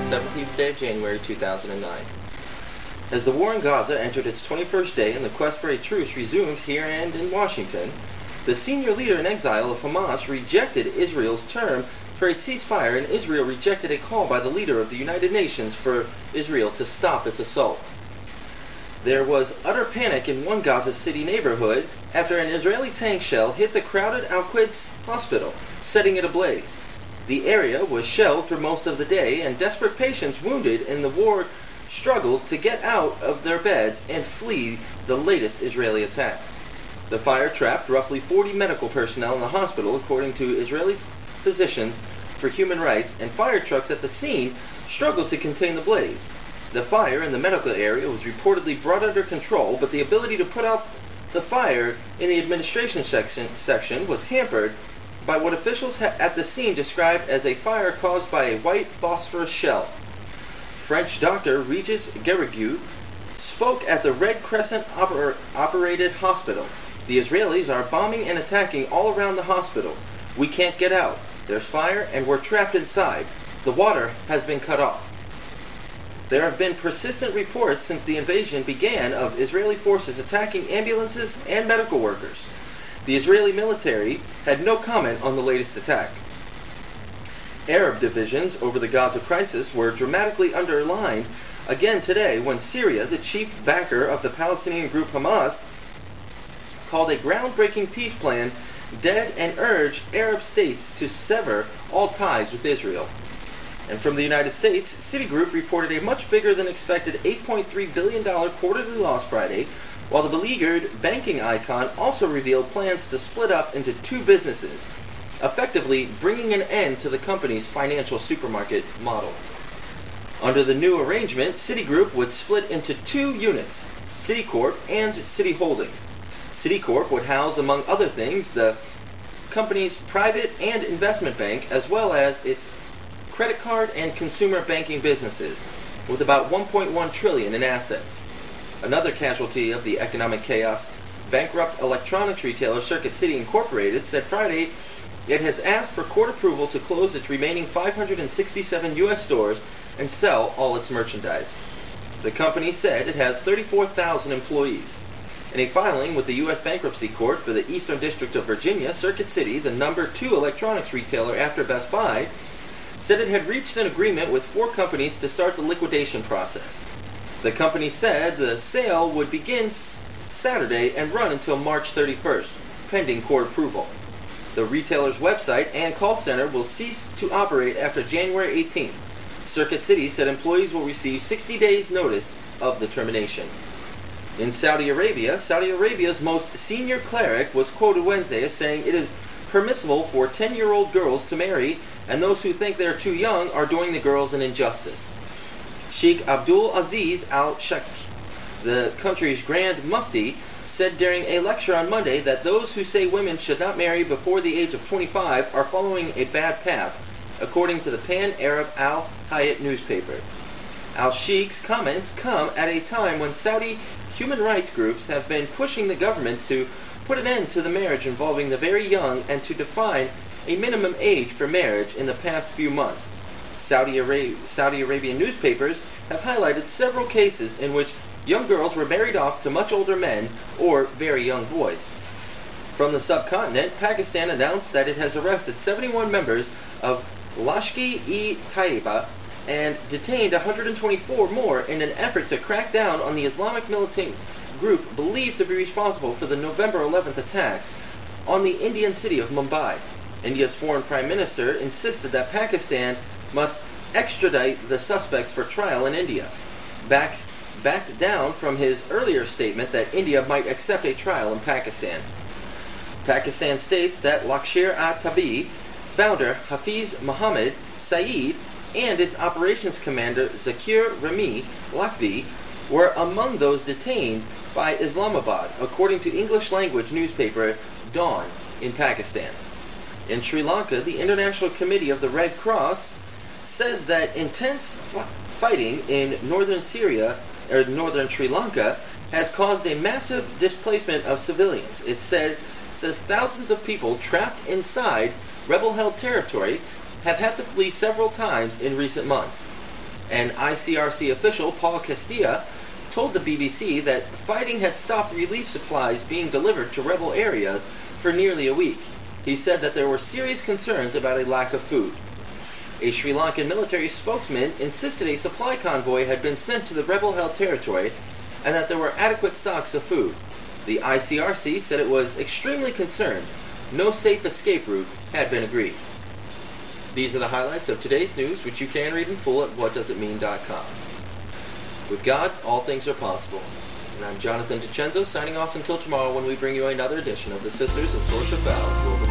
17th day of January 2009. As the war in Gaza entered its 21st day and the quest for a truce resumed here and in Washington, the senior leader in exile of Hamas rejected Israel's term for a ceasefire, and Israel rejected a call by the leader of the United Nations for Israel to stop its assault. There was utter panic in one Gaza City neighborhood after an Israeli tank shell hit the crowded Al-Quds hospital, setting it ablaze. The area was shelled for most of the day, and desperate patients wounded in the war struggled to get out of their beds and flee the latest Israeli attack. The fire trapped roughly 40 medical personnel in the hospital, according to Israeli Physicians for Human Rights, and fire trucks at the scene struggled to contain the blaze. The fire in the medical area was reportedly brought under control, but the ability to put out the fire in the administration section was hampered by what officials at the scene described as a fire caused by a white phosphorus shell. French doctor Regis Guerrigue spoke at the Red Crescent operated hospital. The Israelis are bombing and attacking all around the hospital. We can't get out. There's fire and we're trapped inside. The water has been cut off. There have been persistent reports since the invasion began of Israeli forces attacking ambulances and medical workers. The Israeli military had no comment on the latest attack. Arab divisions over the Gaza crisis were dramatically underlined again today when Syria, the chief backer of the Palestinian group Hamas, called a groundbreaking peace plan dead and urged Arab states to sever all ties with Israel. And from the United States, Citigroup reported a much bigger than expected $8.3 billion quarterly loss Friday, while the beleaguered banking icon also revealed plans to split up into two businesses, effectively bringing an end to the company's financial supermarket model. Under the new arrangement, Citigroup would split into two units, Citicorp and Citi Holdings. Citicorp would house, among other things, the company's private and investment bank, as well as its credit card and consumer banking businesses, with about $1.1 trillion in assets. Another casualty of the economic chaos, bankrupt electronics retailer Circuit City Incorporated said Friday it has asked for court approval to close its remaining 567 U.S. stores and sell all its merchandise. The company said it has 34,000 employees. In a filing with the U.S. Bankruptcy Court for the Eastern District of Virginia, Circuit City, the number 2 electronics retailer after Best Buy, said it had reached an agreement with 4 companies to start the liquidation process. The company said the sale would begin Saturday and run until March 31st, pending court approval. The retailer's website and call center will cease to operate after January 18th. Circuit City said employees will receive 60 days' notice of the termination. In Saudi Arabia, Saudi Arabia's most senior cleric was quoted Wednesday as saying it is permissible for 10-year-old girls to marry, and those who think they are too young are doing the girls an injustice. Sheikh Abdul Aziz Al-Sheikh, the country's Grand Mufti, said during a lecture on Monday that those who say women should not marry before the age of 25 are following a bad path, according to the Pan-Arab Al-Hayat newspaper. Al-Sheikh's comments come at a time when Saudi human rights groups have been pushing the government to put an end to the marriage involving the very young and to define a minimum age for marriage in the past few months. Saudi Arabian newspapers have highlighted several cases in which young girls were married off to much older men or very young boys. From the subcontinent, Pakistan announced that it has arrested 71 members of Lashkar-e-Taiba and detained 124 more in an effort to crack down on the Islamic militant group believed to be responsible for the November 11th attacks on the Indian city of Mumbai. India's foreign prime minister insisted that Pakistan must extradite the suspects for trial in India, backed down from his earlier statement that India might accept a trial in Pakistan. Pakistan states that Lashkar-e-Taiba founder Hafiz Muhammad Saeed and its operations commander Zakir Rami Lakhvi were among those detained by Islamabad, according to English-language newspaper Dawn in Pakistan. In Sri Lanka, the International Committee of the Red Cross says that intense fighting in northern Sri Lanka has caused a massive displacement of civilians. It says thousands of people trapped inside rebel-held territory have had to flee several times in recent months. An ICRC official, Paul Castilla, told the BBC that fighting had stopped relief supplies being delivered to rebel areas for nearly a week. He said that there were serious concerns about a lack of food. A Sri Lankan military spokesman insisted a supply convoy had been sent to the rebel-held territory and that there were adequate stocks of food. The ICRC said it was extremely concerned no safe escape route had been agreed. These are the highlights of today's news, which you can read in full at whatdoesitmean.com. With God, all things are possible. And I'm Jonathan DiCenzo, signing off until tomorrow when we bring you another edition of the Sisters of Source of Vow Global